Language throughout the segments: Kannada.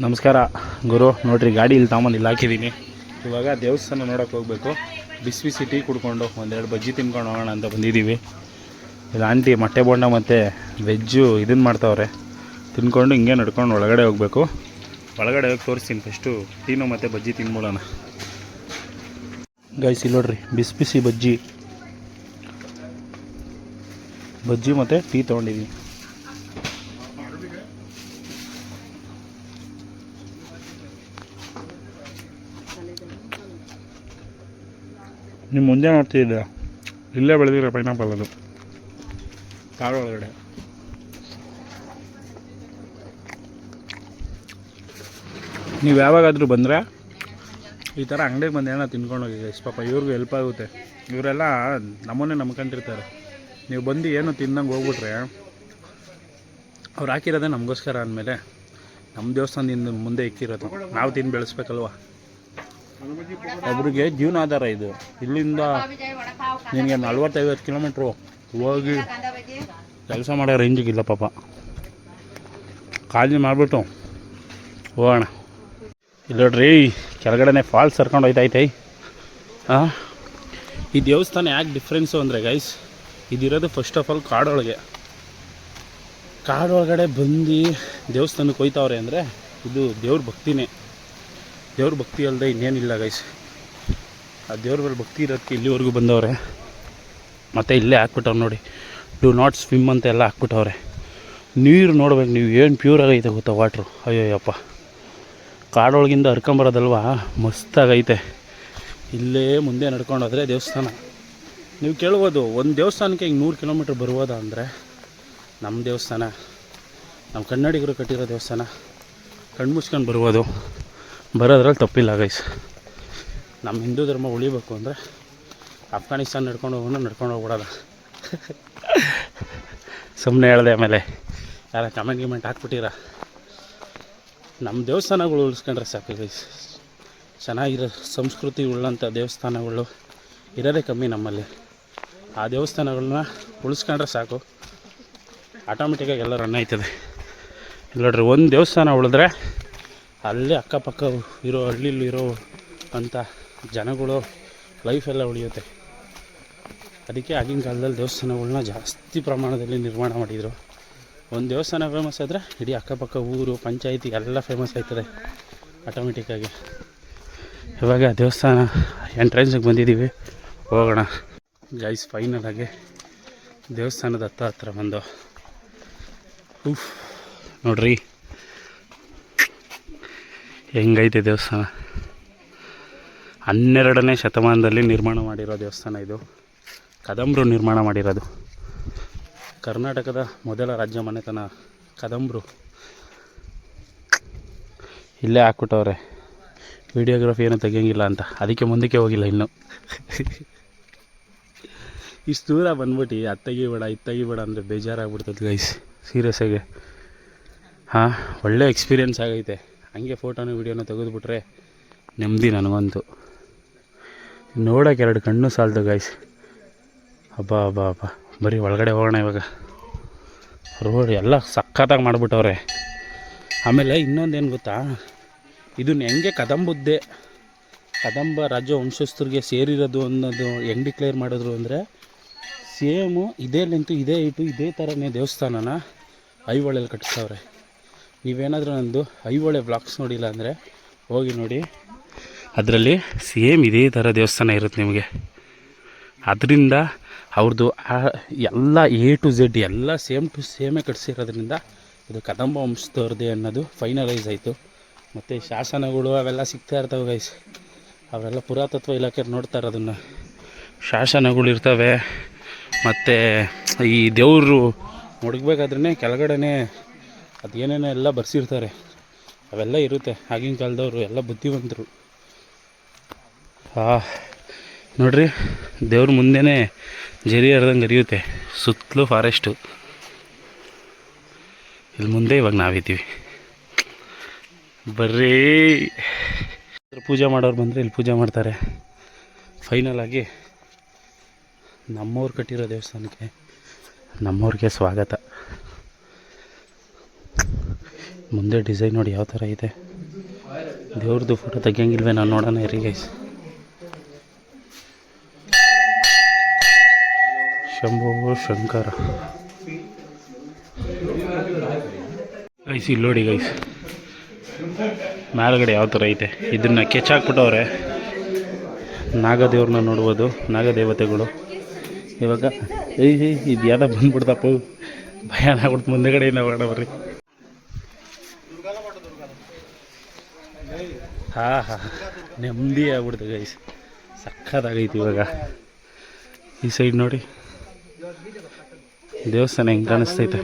ನಮಸ್ಕಾರ ಗುರು. ನೋಡ್ರಿ ಗಾಡಿ ಇಲ್ಲಿ ತಾಂಬಂದು ಇಲ್ಲಿ ಹಾಕಿದ್ದೀನಿ. ಇವಾಗ ದೇವಸ್ಥಾನ ನೋಡೋಕೆ ಹೋಗಬೇಕು. ಬಿಸಿ ಬಿಸಿ ಟೀ ಕುಡ್ಕೊಂಡು ಒಂದೆರಡು ಬಜ್ಜಿ ತಿನ್ಕೊಂಡು ಹೋಗೋಣ ಅಂತ ಬಂದಿದ್ದೀವಿ. ಇಲ್ಲಿ ಆಂಟಿ ಮೊಟ್ಟೆ ಬೋಂಡ ಮತ್ತು ವೆಜ್ಜು ಇದನ್ನು ಮಾಡ್ತಾವ್ರೆ. ತಿನ್ಕೊಂಡು ಹಿಂಗೆ ನಡ್ಕೊಂಡು ಒಳಗಡೆ ಹೋಗಬೇಕು. ಒಳಗಡೆ ಹೋಗಿ ತೋರಿಸ್ತೀನಿ. ಫಸ್ಟು ಟೀನು ಮತ್ತು ಬಜ್ಜಿ ತಿನ್ಬಿಡೋಣ. ಗೈಸ್ ಇಲ್ಲಿ ನೋಡ್ರಿ, ಬಿಸಿ ಬಿಸಿ ಬಜ್ಜಿ ಮತ್ತು ಟೀ ತೊಗೊಂಡಿದ್ದೀನಿ. ನೀವು ಮುಂದೆ ನೋಡ್ತಿದ್ದೀರ, ಇಲ್ಲೇ ಬೆಳೆದಿರೋ ಪೈನಾಪಲ್ ಅದು ಕಾಡು ಒಳಗಡೆ. ನೀವು ಯಾವಾಗಾದರೂ ಬಂದರೆ ಈ ಥರ ಅಂಗಡಿಗೆ ಬಂದು ಏನೋ ತಿನ್ಕೊಂಡೋಗಿ. ಪಾಪ ಇವ್ರಿಗೂ ಹೆಲ್ಪ್ ಆಗುತ್ತೆ. ಇವರೆಲ್ಲ ನಮ್ಮನ್ನೇ ನಂಬ್ಕೊಂಡಿರ್ತಾರೆ. ನೀವು ಬಂದು ಏನು ತಿನ್ನಂಗೆ ಹೋಗ್ಬಿಟ್ರೆ ಅವ್ರು ಹಾಕಿರೋದೇ ನಮಗೋಸ್ಕರ ಅಂದಮೇಲೆ ನಮ್ಮ ದೇವಸ್ಥಾನದಿಂದ ಮುಂದೆ ಇಕ್ಕಿರೋದು ನಾವು ತಿಂದು ಬೆಳೆಸ್ಬೇಕಲ್ವ. ಒಬ್ರಿಗೆ ಜೀವನಾಧಾರ ಇದು. ಇಲ್ಲಿಂದ ನಿನಗೆ 40-50 ಕಿಲೋಮೀಟ್ರು ಹೋಗಿ ಕೆಲಸ ಮಾಡೋ ರೇಂಜಿಗಿಲ್ಲ ಪಾಪ. ಕಾಳಜಿ ಮಾಡಿಬಿಟ್ಟು ಹೋಗೋಣ. ಇಲ್ಲಿ ನೋಡ್ರಿ, ಕೆಳಗಡೆ ಫಾಲ್ಸ್ ಸರ್ಕೊಂಡು ಹೋಯ್ತೈತೆ. ಈ ದೇವಸ್ಥಾನ ಯಾಕೆ ಡಿಫ್ರೆನ್ಸು ಅಂದರೆ ಗೈಸ್, ಇದಿರೋದು ಫಸ್ಟ್ ಆಫ್ ಆಲ್ ಕಾಡೊಳಗೆ. ಕಾಡೊಳಗಡೆ ಬಂದು ದೇವಸ್ಥಾನಕ್ಕೆ ಹೋಯ್ತವ್ರೆ ಅಂದರೆ ಇದು ದೇವ್ರ ಭಕ್ತಿನೇ. ದೇವ್ರ ಭಕ್ತಿ ಅಲ್ಲದೆ ಇನ್ನೇನಿಲ್ಲ ಗೈಸ್. ಆ ದೇವ್ರ ಮೇಲೆ ಭಕ್ತಿ ಇರೋದಕ್ಕೆ ಇಲ್ಲಿವರೆಗೂ ಬಂದವ್ರೆ. ಮತ್ತು ಇಲ್ಲೇ ಹಾಕ್ಬಿಟ್ಟವ್ರು ನೋಡಿ, ಡು ನಾಟ್ ಸ್ವಿಮ್ ಅಂತ ಎಲ್ಲ ಹಾಕ್ಬಿಟ್ಟವ್ರೆ. ನೀರು ನೋಡ್ಬೇಕು ನೀವು, ಏನು ಪ್ಯೂರ್ ಆಗೈತೆ ಗೊತ್ತಾ ವಾಟ್ರು. ಅಯ್ಯೋಯ್ಯಪ್ಪ, ಕಾಡೊಳಗಿಂದ ಹರ್ಕೊಂಬರೋದಲ್ವ, ಮಸ್ತಾಗೈತೆ. ಇಲ್ಲೇ ಮುಂದೆ ನಡ್ಕೊಂಡೋದ್ರೆ ದೇವಸ್ಥಾನ. ನೀವು ಕೇಳ್ಬೋದು, ಒಂದು ದೇವಸ್ಥಾನಕ್ಕೆ ಹಿಂಗೆ 100 ಕಿಲೋಮೀಟ್ರ್ ಬರ್ಬೋದಾ ಅಂದರೆ, ನಮ್ಮ ದೇವಸ್ಥಾನ, ನಮ್ಮ ಕನ್ನಡಿಗರು ಕಟ್ಟಿರೋ ದೇವಸ್ಥಾನ, ಕಣ್ಣು ಮುಚ್ಕೊಂಡು ಬರ್ಬೋದು. ಬರೋದ್ರಲ್ಲಿ ತಪ್ಪಿಲ್ಲ ಗೈಸ್. ನಮ್ಮ ಹಿಂದೂ ಧರ್ಮ ಉಳಿಬೇಕು ಅಂದರೆ ಅಫ್ಘಾನಿಸ್ತಾನ ನಡ್ಕೊಂಡು ಹೋಗ್ಬಿಡೋದ. ಸುಮ್ಮನೆ ಹೇಳಿದೆ. ಆಮೇಲೆ ಯಾರ ಕಮೆಂಟ್ ಹಾಕ್ಬಿಟ್ಟಿರ. ನಮ್ಮ ದೇವಸ್ಥಾನಗಳು ಉಳಿಸ್ಕೊಂಡ್ರೆ ಸಾಕು ಗೈಸ್. ಚೆನ್ನಾಗಿರೋ ಸಂಸ್ಕೃತಿ ಉಳ್ಳಂಥ ದೇವಸ್ಥಾನಗಳು ಇರೋದೇ ಕಮ್ಮಿ ನಮ್ಮಲ್ಲಿ. ಆ ದೇವಸ್ಥಾನಗಳನ್ನ ಉಳಿಸ್ಕೊಂಡ್ರೆ ಸಾಕು, ಆಟೋಮೆಟಿಕ್ಕಾಗಿ ಎಲ್ಲ ರನ್ ಆಯ್ತದೆ. ಇಲ್ಲ ನೋಡ್ರಿ, ಒಂದು ದೇವಸ್ಥಾನ ಉಳಿದ್ರೆ ಅಲ್ಲೇ ಅಕ್ಕಪಕ್ಕ ಇರೋ ಹಳ್ಳಿಲಿ ಇರೋ ಅಂಥ ಜನಗಳು ಲೈಫೆಲ್ಲ ಉಳಿಯುತ್ತೆ. ಅದಕ್ಕೆ ಆಗಿನ ಕಾಲದಲ್ಲಿ ದೇವಸ್ಥಾನಗಳನ್ನ ಜಾಸ್ತಿ ಪ್ರಮಾಣದಲ್ಲಿ ನಿರ್ಮಾಣ ಮಾಡಿದರು. ಒಂದು ದೇವಸ್ಥಾನ ಫೇಮಸ್ ಆದರೆ ಇಡೀ ಅಕ್ಕಪಕ್ಕ ಊರು ಪಂಚಾಯಿತಿ ಎಲ್ಲ ಫೇಮಸ್ ಆಯ್ತದೆ ಆಟೋಮೆಟಿಕ್ಕಾಗಿ. ಇವಾಗ ದೇವಸ್ಥಾನ ಎಂಟ್ರೆನ್ಸಿಗೆ ಬಂದಿದ್ದೀವಿ, ಹೋಗೋಣ ಗೈಸ್. ಫೈನಲಾಗಿ ದೇವಸ್ಥಾನದ ಹತ್ರ ಬಂದು ನೋಡ್ರಿ ಹೆಂಗೈತೆ ದೇವಸ್ಥಾನ. 12ನೇ ಶತಮಾನದಲ್ಲಿ ನಿರ್ಮಾಣ ಮಾಡಿರೋ ದೇವಸ್ಥಾನ ಇದು. ಕದಂಬರು ನಿರ್ಮಾಣ ಮಾಡಿರೋದು. ಕರ್ನಾಟಕದ ಮೊದಲ ರಾಜ್ಯ ಮನೆತನ ಕದಂಬರು. ಇಲ್ಲೇ ಹಾಕ್ಬಿಟ್ಟವ್ರೆ. ವಿಡಿಯೋಗ್ರಫಿ ಏನೂ ತೆಗಿಯೋಂಗಿಲ್ಲ ಅಂತ, ಅದಕ್ಕೆ ಮುಂದಕ್ಕೆ ಹೋಗಿಲ್ಲ ಇನ್ನೂ. ಇಷ್ಟು ದೂರ ಬಂದ್ಬಿಟ್ಟು ಅದು ತೆಗಿಬೇಡ ಇದು ತೆಗಿಬೇಡ ಅಂದರೆ ಬೇಜಾರಾಗ್ಬಿಡ್ತದೆ ಗೈಸ್, ಸೀರಿಯಸ್ಸಾಗಿ. ಒಳ್ಳೆ ಎಕ್ಸ್ಪೀರಿಯೆನ್ಸ್ ಆಗೈತೆ. ಹಂಗೆ ಫೋಟೋನ ವೀಡಿಯೋನ ತೆಗೆದುಬಿಟ್ರೆ ನೆಮ್ಮದಿ ನನಗಂತೂ. ನೋಡೋಕೆ 2 ಕಣ್ಣು ಸಾಲದು ಗೈಸ್. ಹಬ್ಬ ಬರೀ ಒಳಗಡೆ ಹೋಗೋಣ ಇವಾಗ. ರೋಡ್ ಎಲ್ಲ ಸಖತ್ತಾಗಿ ಮಾಡಿಬಿಟ್ಟವ್ರೆ. ಆಮೇಲೆ ಇನ್ನೊಂದೇನು ಗೊತ್ತಾ, ಇದನ್ನ ಹೆಂಗೆ ಕದಂಬ ರಾಜ್ಯ ವಂಶಸ್ಥರಿಗೆ ಸೇರಿರೋದು ಅನ್ನೋದು ಹೆಂಗೆ ಡಿಕ್ಲೇರ್ ಮಾಡಿದ್ರು ಅಂದರೆ, ಸೇಮು ಇದೇ ಲೆಂತು ಇದೇ ಹೈಟು ಇದೇ ಥರನೇ ದೇವಸ್ಥಾನನ ಐಹೊಳೆಯಲ್ಲಿ ಕಟ್ಟಿಸ್ತವ್ರೆ. ನೀವೇನಾದರೂ ನಂದು ಐಹೊಳೆ ವ್ಲಾಗ್ಸ್ ನೋಡಿಲ್ಲ ಅಂದರೆ ಹೋಗಿ ನೋಡಿ, ಅದರಲ್ಲಿ ಸೇಮ್ ಇದೇ ಥರ ದೇವಸ್ಥಾನ ಇರುತ್ತೆ ನಿಮಗೆ. ಅದರಿಂದ ಅವ್ರದ್ದು ಎಲ್ಲ A to Z ಎಲ್ಲ ಸೇಮ್ ಟು ಸೇಮೇ ಕಟ್ಸಿರೋದ್ರಿಂದ ಇದು ಕದಂಬ ವಂಶದವ್ರದ್ದೇ ಅನ್ನೋದು ಫೈನಲೈಸ್ ಆಯಿತು. ಮತ್ತು ಶಾಸನಗಳು ಅವೆಲ್ಲ ಸಿಗ್ತಾ ಇರ್ತವೆ ಗೈಸ್. ಅವೆಲ್ಲ ಪುರಾತತ್ವ ಇಲಾಖೆ ನೋಡ್ತಾರೆ ಅದನ್ನು. ಶಾಸನಗಳು ಇರ್ತವೆ. ಮತ್ತು ಈ ದೇವರು ಮುಡುಗಬೇಕಾದ್ರೇ ಕೆಳಗಡೆ ಅದು ಏನೇನೋ ಎಲ್ಲ ಬರ್ಸಿರ್ತಾರೆ, ಅವೆಲ್ಲ ಇರುತ್ತೆ. ಆಗಿನ ಕಾಲದವರು ಎಲ್ಲ ಬುದ್ಧಿವಂತರು. ನೋಡ್ರಿ, ದೇವ್ರ ಮುಂದೆನೇ ಜರಿ ಹರಿದಂಗೆ ಹರಿಯುತ್ತೆ. ಸುತ್ತಲೂ ಫಾರೆಸ್ಟು. ಇಲ್ಲಿ ಮುಂದೆ ಇವಾಗ ನಾವಿದ್ದೀವಿ. ಬರ್ರೀ, ಪೂಜೆ ಮಾಡೋರು ಬಂದರೆ ಇಲ್ಲಿ ಪೂಜೆ ಮಾಡ್ತಾರೆ. ಫೈನಲಾಗಿ ನಮ್ಮವ್ರು ಕಟ್ಟಿರೋ ದೇವಸ್ಥಾನಕ್ಕೆ ನಮ್ಮವ್ರಿಗೆ ಸ್ವಾಗತ. ಮುಂದೆ ಡಿಸೈನ್ ನೋಡಿ ಯಾವ ಥರ ಇದೆ. ದೇವ್ರದ್ದು ಫೋಟೋ ತೆಗಿಯಂಗಿಲ್ವೇ ನಾನು ನೋಡೋಣ ಇರಿ ಗೈಸ್. ಶಂಭೋ ಶಂಕರ ಗೈಸ್, ಇಲ್ಲಿ ನೋಡಿ ಗೈಸ್ ಮೇಲ್ಗಡೆ ಯಾವ ಥರ ಐತೆ. ಇದನ್ನು ಕೆಚ್ಚಾಕ್ಬಿಟ್ಟವ್ರೆ. ನಾಗದೇವ್ರನ್ನ ನೋಡ್ಬೋದು, ನಾಗದೇವತೆಗಳು. ಇವಾಗ ಇದು ಯಾವ್ದು ಬಂದ್ಬಿಡ್ತಪ್ಪ, ಭಯ ಆಗ್ಬಿಡ್ತು. ಮುಂದೆಗಡೆಯಿಂದ ಹೊರಡವ್ರಿ. ಹಾಂ ನೆಮ್ಮದಿ ಆಗ್ಬಿಡ್ತು ಗೈಸ್, ಸಕ್ಕತ್ತಾಗೈತಿ. ಇವಾಗ ಈ ಸೈಡ್ ನೋಡಿ ದೇವಸ್ಥಾನ ಹೆಂಗೆ ಕಾಣಿಸ್ತೈತೆ.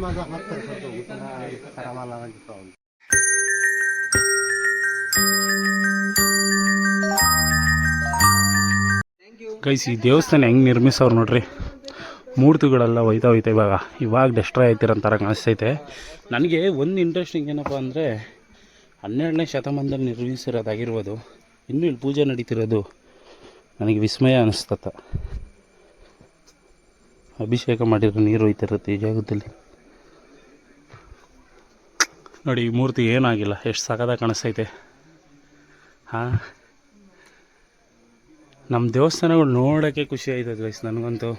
ಗೈಸ್, ಈ ದೇವಸ್ಥಾನ ಹೆಂಗೆ ನಿರ್ಮಿಸೋರು ನೋಡ್ರಿ. ಮೂರ್ತಿಗಳೆಲ್ಲ ಹೋಯ್ತಾ ಇವಾಗ ಡೆಸ್ಟ್ರಾಯ್ ಆಯ್ತಿರೋಂಥರ ಕಾಣಿಸ್ತೈತೆ. ನನಗೆ ಒಂದು ಇಂಟ್ರೆಸ್ಟಿಂಗ್ ಏನಪ್ಪ ಅಂದರೆ 12ನೇ ಶತಮಾನದಲ್ಲಿ ನಿರ್ಮಿಸಿರೋದಾಗಿರ್ಬೋದು, ಇನ್ನೂ ಇಲ್ಲಿ ಪೂಜೆ ನಡೀತಿರೋದು ನನಗೆ ವಿಸ್ಮಯ ಅನ್ನಿಸ್ತತ್ತ. ಅಭಿಷೇಕ ಮಾಡಿದ್ರೆ ನೀರು ಹೋಯ್ತಿರುತ್ತೆ ಈ ಜಾಗದಲ್ಲಿ. ನೋಡಿ ಈ ಮೂರ್ತಿ ಏನಾಗಿಲ್ಲ, ಎಷ್ಟು ಸಖತ್ತಾಗಿ ಕಾಣಿಸ್ತೈತೆ. ಹಾಂ, ನಮ್ಮ ದೇವಸ್ಥಾನಗಳು ನೋಡೋಕ್ಕೆ ಖುಷಿ ಆಯ್ತದೆ ಗೈಸ್. ನನಗಂತೂ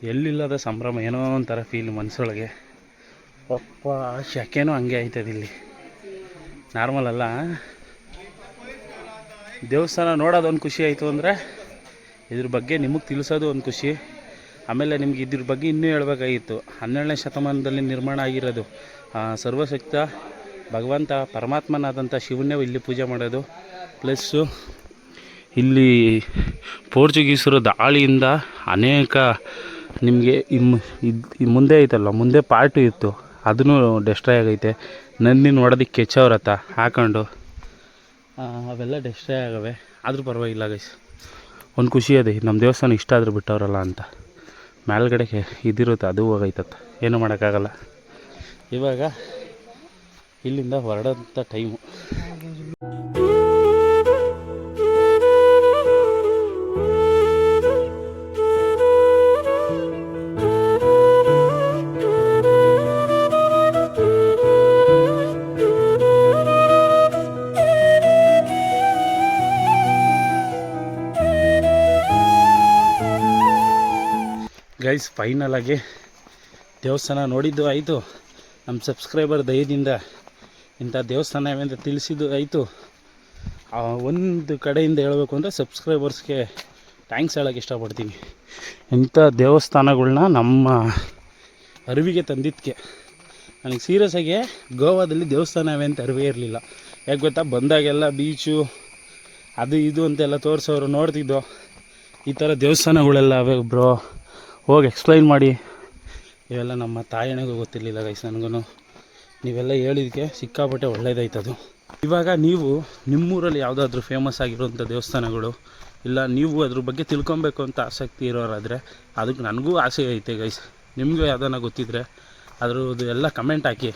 ಎಲ್ಲಿಲ್ಲದ ಸಂಭ್ರಮ, ಏನೋ ಒಂಥರ ಫೀಲ್ ಮನಸ್ಸೊಳಗೆ. ಪಪ್ಪ ಶೆಕೆನೂ ಹಂಗೆ ಆಯ್ತದೆ ಇಲ್ಲಿ. ನಾರ್ಮಲ್ ಅಲ್ಲ, ದೇವಸ್ಥಾನ ನೋಡೋದೊಂದು ಖುಷಿ ಆಯಿತು ಅಂದರೆ ಇದ್ರ ಬಗ್ಗೆ ನಿಮಗೆ ತಿಳಿಸೋದು ಒಂದು ಖುಷಿ. ಆಮೇಲೆ ನಿಮ್ಗೆ ಇದ್ರ ಬಗ್ಗೆ ಇನ್ನೂ ಹೇಳ್ಬೇಕಾಗಿತ್ತು. 12ನೇ ಶತಮಾನದಲ್ಲಿ ನಿರ್ಮಾಣ ಆಗಿರೋದು. ಸರ್ವಶಕ್ತ ಭಗವಂತ ಪರಮಾತ್ಮನಾದಂಥ ಶಿವನ್ನೇ ಇಲ್ಲಿ ಪೂಜೆ ಮಾಡೋದು. ಪ್ಲಸ್ಸು ಇಲ್ಲಿ ಪೋರ್ಚುಗೀಸರು ದಾಳಿಯಿಂದ ಅನೇಕ ನಿಮಗೆ ಮುಂದೆ ಐತಲ್ಲ, ಮುಂದೆ ಪಾರ್ಟು ಇತ್ತು, ಅದೂ ಡೆಸ್ಟ್ರಾಯ್ ಆಗೈತೆ. ನಂದಿನ ಹೊಡೆದಕ್ಕೆ ಕೆಚ್ಚವ್ರತ್ತ ಹಾಕೊಂಡು ಅವೆಲ್ಲ ಡೆಸ್ಟ್ರಾಯ್ ಆಗವೆ. ಆದರೂ ಪರವಾಗಿಲ್ಲ ಗೈಸ್, ಒಂದು ಖುಷಿ ಅದೇ, ನಮ್ಮ ದೇವಸ್ಥಾನ ಇಷ್ಟ ಆದರೂ ಬಿಟ್ಟವ್ರಲ್ಲ ಅಂತ. ಮೇಲ್ಗಡೆಗೆ ಇದಿರುತ್ತೆ, ಅದು ಹೋಗೈತತ್ತ, ಏನೂ ಮಾಡೋಕ್ಕಾಗಲ್ಲ. ಇವಾಗ ಇಲ್ಲಿಂದ ಹೊರಡೋಂಥ ಟೈಮು. ಗೈಸ್, ಫೈನಲಾಗಿ ದೇವಸ್ಥಾನ ನೋಡಿದ್ದು ಆಯಿತು. ನಮ್ಮ ಸಬ್ಸ್ಕ್ರೈಬರ್ ದಯದಿಂದ ಇಂಥ ದೇವಸ್ಥಾನ ಅಂತ ತಿಳಿಸಿದ್ದು ಆಯಿತು. ಒಂದು ಕಡೆಯಿಂದ ಹೇಳಬೇಕು ಅಂದರೆ ಸಬ್ಸ್ಕ್ರೈಬರ್ಸ್ಗೆ ಥ್ಯಾಂಕ್ಸ್ ಹೇಳೋಕ್ಕೆ ಇಷ್ಟಪಡ್ತೀನಿ. ಇಂಥ ದೇವಸ್ಥಾನಗಳ್ನ ನಮ್ಮ ಅರಿವಿಗೆ ತಂದಿದ್ದಕ್ಕೆ. ನನಗೆ ಸೀರಿಯಸ್ಸಾಗಿ ಗೋವಾದಲ್ಲಿ ದೇವಸ್ಥಾನ ಅಂತ ಅರಿವೇ ಇರಲಿಲ್ಲ. ಯಾಕೆ ಗೊತ್ತಾ, ಬಂದಾಗೆಲ್ಲ ಬೀಚು ಅದು ಇದು ಅಂತೆಲ್ಲ ತೋರಿಸೋರು ನೋಡ್ತಿದ್ದೋ. ಈ ಥರ ದೇವಸ್ಥಾನಗಳೆಲ್ಲ ಅವೇ ಬ್ರೋ, ಹೋಗಿ ಎಕ್ಸ್ಪ್ಲೈನ್ ಮಾಡಿ. ಇವೆಲ್ಲ ನಮ್ಮ ತಾಯಣೆಗೂ ಗೊತ್ತಿರಲಿಲ್ಲ ಗೈಸ್, ನನಗೂ ನೀವೆಲ್ಲ ಹೇಳಿದ್ದಕ್ಕೆ ಸಿಕ್ಕಾಪಟ್ಟೆ ಒಳ್ಳೇದಾಯ್ತದು. ಇವಾಗ ನೀವು ನಿಮ್ಮೂರಲ್ಲಿ ಯಾವುದಾದ್ರೂ ಫೇಮಸ್ ಆಗಿರೋಂಥ ದೇವಸ್ಥಾನಗಳು ಇಲ್ಲ, ನೀವು ಅದ್ರ ಬಗ್ಗೆ ತಿಳ್ಕೊಬೇಕು ಅಂತ ಆಸಕ್ತಿ ಇರೋರಾದರೆ, ಅದಕ್ಕೆ ನನಗೂ ಆಸೆ ಐತೆ ಗೈಸ್. ನಿಮಗೂ ಯಾವ್ದಾನ ಗೊತ್ತಿದ್ದರೆ ಅದ್ರದ್ದು ಎಲ್ಲ ಕಮೆಂಟ್ ಹಾಕಿ,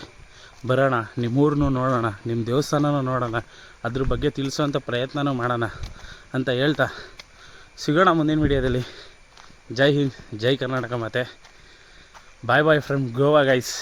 ಬರೋಣ, ನಿಮ್ಮೂರನ್ನೂ ನೋಡೋಣ, ನಿಮ್ಮ ದೇವಸ್ಥಾನನೂ ನೋಡೋಣ, ಅದ್ರ ಬಗ್ಗೆ ತಿಳಿಸೋಂಥ ಪ್ರಯತ್ನನೂ ಮಾಡೋಣ ಅಂತ ಹೇಳ್ತಾ ಸಿಗೋಣ ಮುಂದಿನ ವಿಡಿಯೋದಲ್ಲಿ. ಜೈ ಹಿಂದ್, ಜೈ ಕರ್ನಾಟಕ. ಮತ್ತೆ ಬಾಯ್ ಬಾಯ್ ಫ್ರಮ್ ಗೋವಾ ಗೈಸ್.